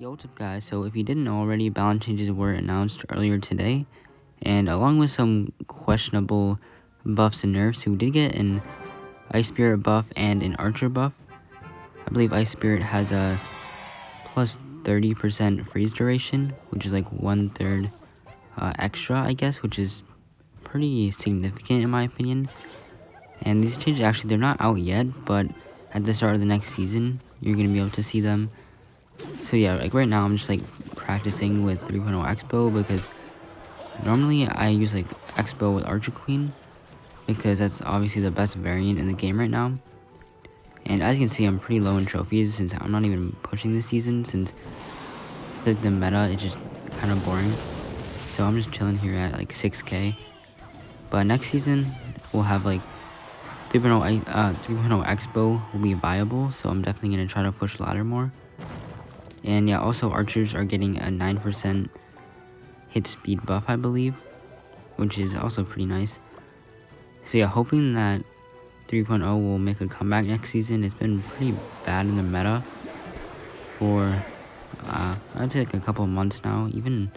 Yo, what's up guys? So if you didn't know already, balance changes were announced earlier today, and along with some questionable buffs and nerfs, we did get an Ice Spirit buff and an Archer buff. I believe Ice Spirit has a plus 30% freeze duration, which is like 1/3 extra, I guess, which is pretty significant in my opinion. And these changes, actually, they're not out yet, but at the start of the next season, you're going to be able to see them. So yeah, like right now I'm just like practicing with 3.0 xbow because normally I use like xbow with Archer Queen because that's obviously the best variant in the game right now. And as you can see, I'm pretty low in trophies since I'm not even pushing this season, since the meta is just kind of boring. So I'm just chilling here at like 6k. But next season we'll have like 3.0 xbow will be viable, so I'm definitely gonna try to push ladder more. And yeah, also archers are getting a 9% hit speed buff, I believe, which is also pretty nice. So yeah, hoping that 3.0 will make a comeback next season. It's been pretty bad in the meta for I'd say like a couple of months now, even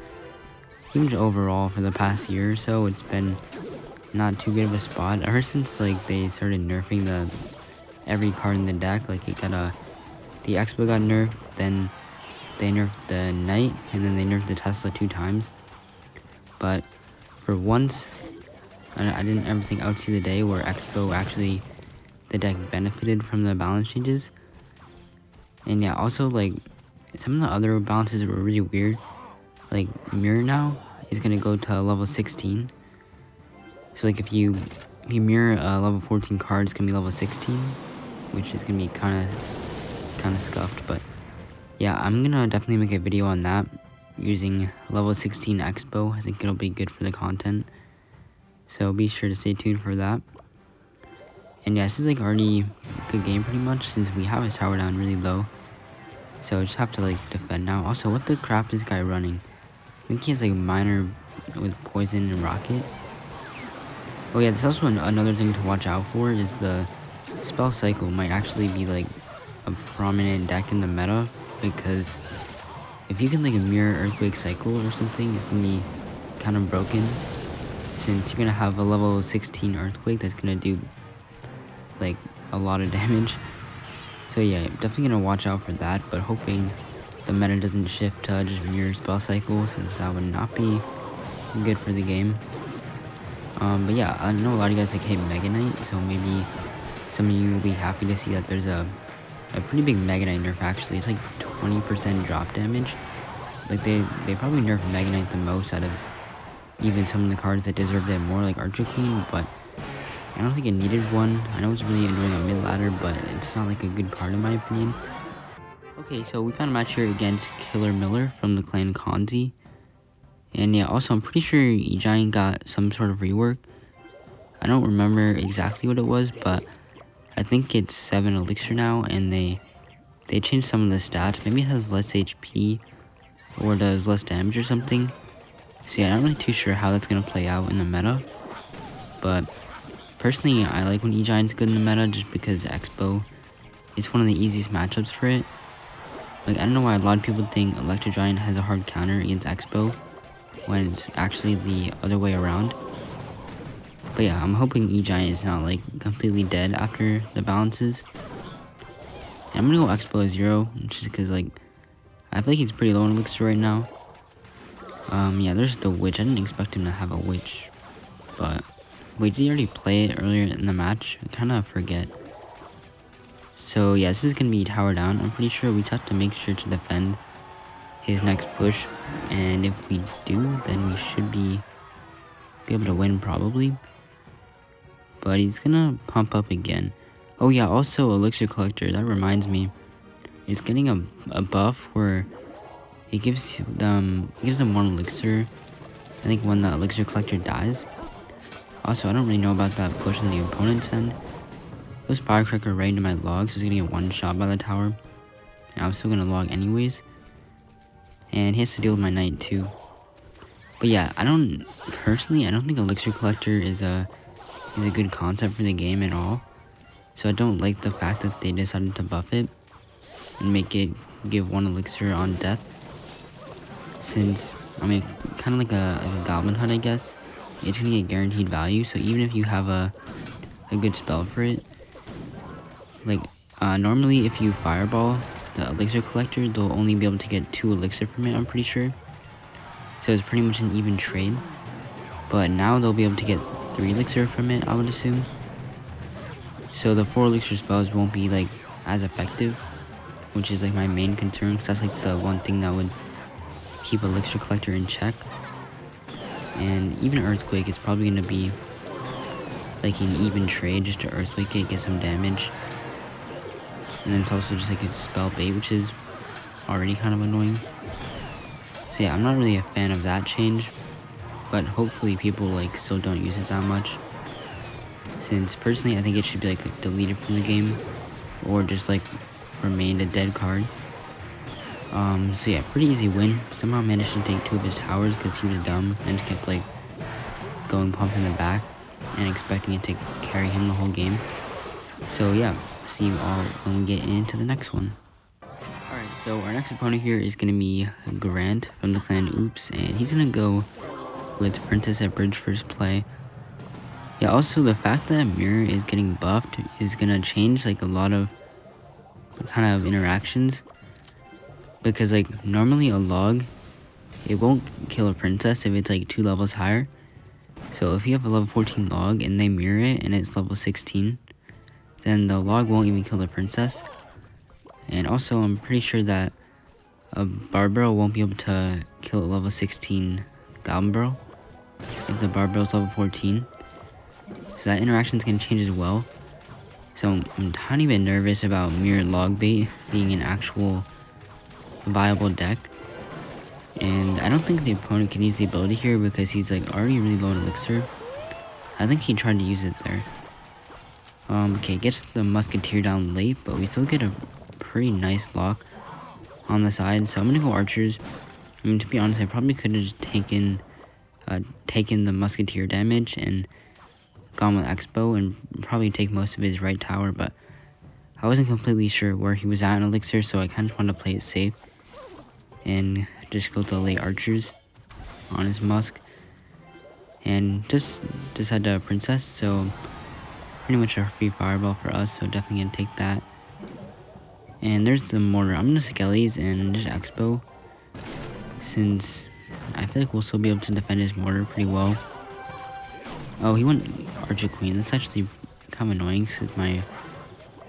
overall for the past year or so. It's been not too good of a spot ever since like they started nerfing every card in the deck. Like it got the Expo got nerfed, then they nerfed the Knight, and then they nerfed the Tesla 2 times. But for once, I didn't ever think I would see the day where Expo actually, the deck benefited from the balance changes. And yeah, also like some of the other balances were really weird. Like Mirror now is gonna go to level 16. So like if you mirror a level 14 card, it's gonna be level 16, which is gonna be kind of scuffed. But yeah, I'm gonna definitely make a video on that using level 16 Expo. I think it'll be good for the content, so be sure to stay tuned for that. And yeah, this is like already a good game pretty much, since we have his tower down really low, so I just have to like defend now. Also, what the crap is this guy running? I think he has like miner with poison and rocket. Oh yeah, there's also another thing to watch out for, is the spell cycle might actually be like a prominent deck in the meta, because if you can like mirror Earthquake Cycle or something, it's gonna be kind of broken, since you're gonna have a level 16 Earthquake that's gonna do like a lot of damage. So yeah, definitely gonna watch out for that, but hoping the meta doesn't shift to just mirror Spell Cycle, since that would not be good for the game. But yeah, I know a lot of you guys like hate Mega Knight, so maybe some of you will be happy to see that there's a pretty big Mega Knight nerf. Actually, it's like 20% drop damage. Like they probably nerfed Mega Knight the most out of even some of the cards that deserved it more, like Archer Queen, but I don't think it needed one. I know it's really annoying on mid ladder, but it's not like a good card in my opinion. Okay, so we found a match here against Killer Miller from the clan Kanzi. And yeah, also I'm pretty sure E-Giant got some sort of rework. I don't remember exactly what it was, but I think it's 7 Elixir now, and they changed some of the stats. Maybe it has less HP or does less damage or something. So yeah, I'm not really too sure how that's gonna play out in the meta. But personally, I like when E-Giant's good in the meta, just because Expo is one of the easiest matchups for it. Like, I don't know why a lot of people think Electro Giant has a hard counter against Expo, when it's actually the other way around. But yeah, I'm hoping E-Giant is not like completely dead after the balances. And I'm gonna go Expo 0, just because like I feel like he's pretty low in Elixir right now. Yeah, there's the Witch. I didn't expect him to have a Witch, but wait, did he already play it earlier in the match? I kind of forget. So yeah, this is gonna be tower down. I'm pretty sure we just have to make sure to defend his next push, and if we do, then we should be able to win probably. But he's gonna pump up again. Oh yeah, also Elixir Collector, that reminds me, is getting a buff where it gives them 1 Elixir, I think, when the Elixir Collector dies. Also, I don't really know about that push on the opponent's end. It was Firecracker right into my log, so he's gonna get one shot by the tower, and I was still gonna log anyways. And he has to deal with my Knight too. But yeah, I don't think Elixir Collector is a good concept for the game at all. So I don't like the fact that they decided to buff it and make it give 1 Elixir on death. since, I mean, kind of like a goblin hunt, I guess. It's gonna get guaranteed value, so even if you have a good spell for it, like, normally if you fireball the elixir collector, they'll only be able to get 2 elixir from it, I'm pretty sure. So it's pretty much an even trade. But now they'll be able to get 3 elixir from it, I would assume. So the 4 elixir spells won't be like as effective, which is like my main concern, because that's like the one thing that would keep elixir collector in check. And even earthquake, it's probably going to be like an even trade just to earthquake it, get some damage. And then it's also just like a spell bait, which is already kind of annoying. So yeah, I'm not really a fan of that change, but hopefully people like still don't use it that much, since personally I think it should be like deleted from the game, or just like remain a dead card. So yeah, pretty easy win. Somehow managed to take 2 of his towers because he was dumb and just kept like going pump in the back and expecting it to carry him the whole game. So yeah, see you all when we get into the next one. Alright, so our next opponent here is going to be Grant from the clan Oops, and he's going to go with Princess at bridge first play. Yeah, also the fact that Mirror is getting buffed is going to change like a lot of kind of interactions, because like normally a log, it won't kill a princess if it's like 2 levels higher. So if you have a level 14 log and they mirror it and it's level 16, then the log won't even kill the princess. And also I'm pretty sure that a Barbaro won't be able to kill a level 16 Goblin Barrel if the Barbaro's level 14. So that interaction's gonna change as well. So I'm a tiny bit nervous about Mirror Log Bait being an actual viable deck. And I don't think the opponent can use the ability here because he's like already really low on elixir. I think he tried to use it there. Okay, gets the musketeer down late, but we still get a pretty nice lock on the side. So I'm gonna go archers. I mean, to be honest, I probably could have just taken the musketeer damage and gone with xbow and probably take most of his right tower, but I wasn't completely sure where he was at in elixir, so I kind of wanted to play it safe and just go to late archers on his musk and just decide to princess. So pretty much a free fireball for us, so definitely gonna take that. And there's the mortar. I'm gonna skellies and just xbow, since I feel like we'll still be able to defend his mortar pretty well. Oh, he went archer queen. That's actually kind of annoying since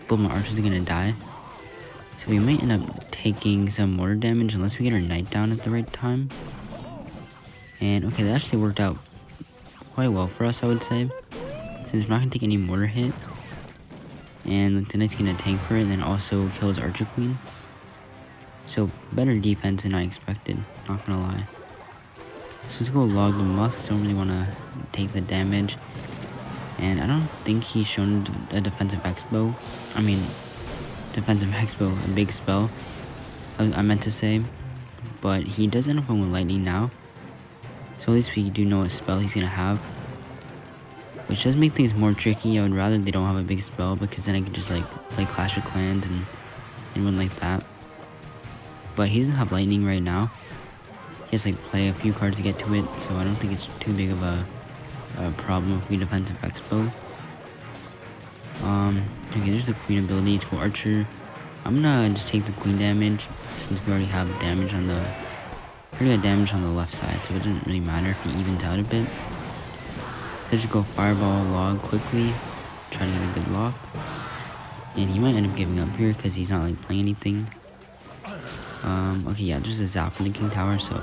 both my archers are gonna die. So we might end up taking some mortar damage unless we get our knight down at the right time. And okay, that actually worked out quite well for us, I would say, since we're not gonna take any mortar hit. And the knight's gonna tank for it and then also kill his archer queen. So better defense than I expected, not gonna lie. So let's go log the musk. Don't really want to take the damage. And I don't think he's shown a defensive xbow. I mean, defensive xbow, a big spell, I meant to say. But he does end up with lightning now. So at least we do know what spell he's going to have. Which does make things more tricky. I would rather they don't have a big spell, because then I could just like play Clash of Clans and win like that. But he doesn't have lightning right now. He has to like play a few cards to get to it, so I don't think it's too big of a problem if we defensive expo. Okay, there's the queen ability to go archer. I'm gonna just take the queen damage since we already have damage on the left side, so it doesn't really matter if he evens out a bit. So just go fireball log quickly, try to get a good lock. And he might end up giving up here because he's not like playing anything. Okay, yeah, there's a zap from the king tower, so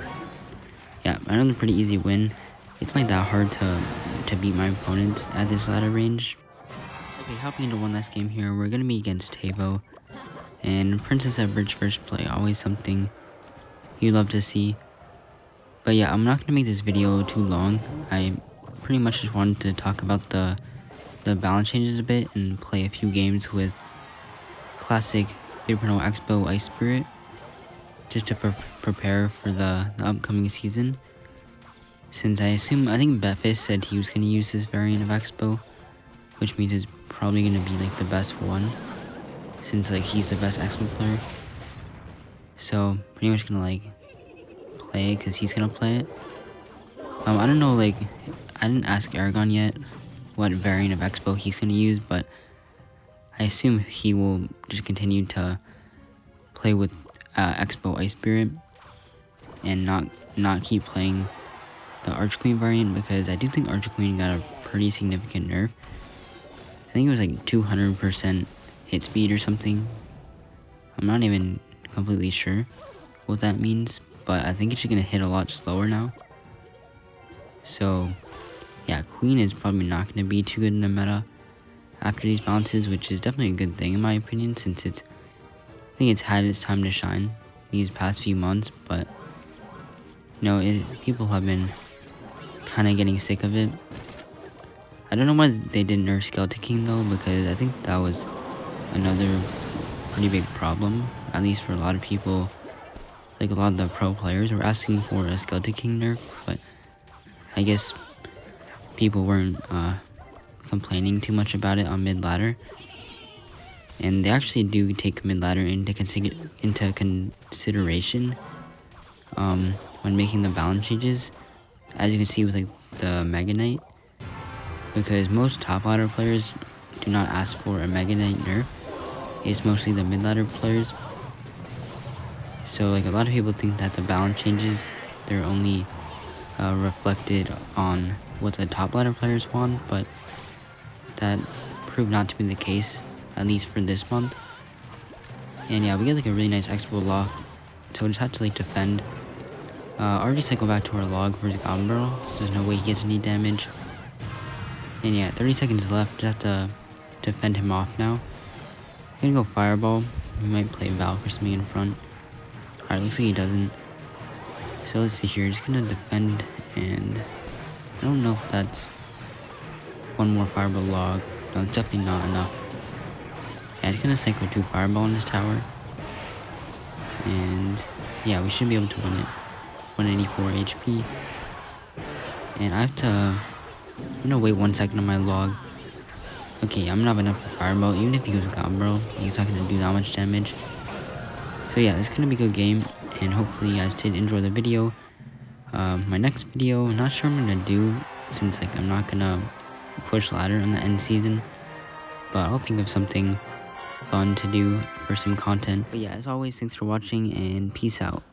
yeah, another pretty easy win. It's not that hard to beat my opponents at this ladder range. Okay, hopping into one last game here, we're gonna be against Tavo. And Princess at bridge first play, always something you love to see. But yeah, I'm not gonna make this video too long. I pretty much just wanted to talk about the balance changes a bit and play a few games with classic 3.0 Expo Ice Spirit, just to prepare for the upcoming season. Since I think Betfist said he was going to use this variant of Expo, which means it's probably going to be like the best one, since like he's the best Expo player. So pretty much going to like play it because he's gonna play it. I don't know, like, I didn't ask Aragon yet what variant of xbow he's gonna use, but I assume he will just continue to play with xbow Ice Spirit and not keep playing the Arch Queen variant, because I do think Arch Queen got a pretty significant nerf. I think it was like 200% hit speed or something. I'm not even completely sure what that means, but I think it's just gonna hit a lot slower now. So yeah, Queen is probably not gonna be too good in the meta after these bounces, which is definitely a good thing in my opinion, since I think it's had its time to shine these past few months, but you know, people have been kind of getting sick of it. I don't know why they didn't nerf Skeleton King though, because I think that was another pretty big problem, at least for a lot of people. Like, a lot of the pro players were asking for a Skeleton King nerf, but I guess people weren't complaining too much about it on mid-ladder. And they actually do take mid-ladder into consideration when making the balance changes, as you can see with like the Mega Knight, because most top ladder players do not ask for a Mega Knight nerf. It's mostly the mid-ladder players. So like, a lot of people think that the balance changes, they're only reflected on what the top ladder players want, but that proved not to be the case, at least for this month. And yeah, we get like a really nice xbow lock, so we just have to like defend. Already cycle back to our log versus Goblin Barrel, so there's no way he gets any damage. And yeah, 30 seconds left, just have to defend him off now. I'm gonna go Fireball. We might play Valk or something in front. Alright, looks like he doesn't. So let's see here, just gonna defend, and I don't know if that's one more Fireball log. No, it's definitely not enough. Yeah, just gonna cycle 2 Fireball in this tower. And yeah, we should be able to win it. 184 HP. And I'm gonna wait 1 second on my log. Okay, I'm gonna have enough for Fireball, even if he goes with Goblin Barrel, he's not gonna do that much damage. So yeah, this is gonna be a good game, and hopefully you guys did enjoy the video. My next video, I'm not sure I'm gonna do, since like I'm not gonna push ladder in the end season, but I'll think of something fun to do for some content. But yeah, as always, thanks for watching, and peace out.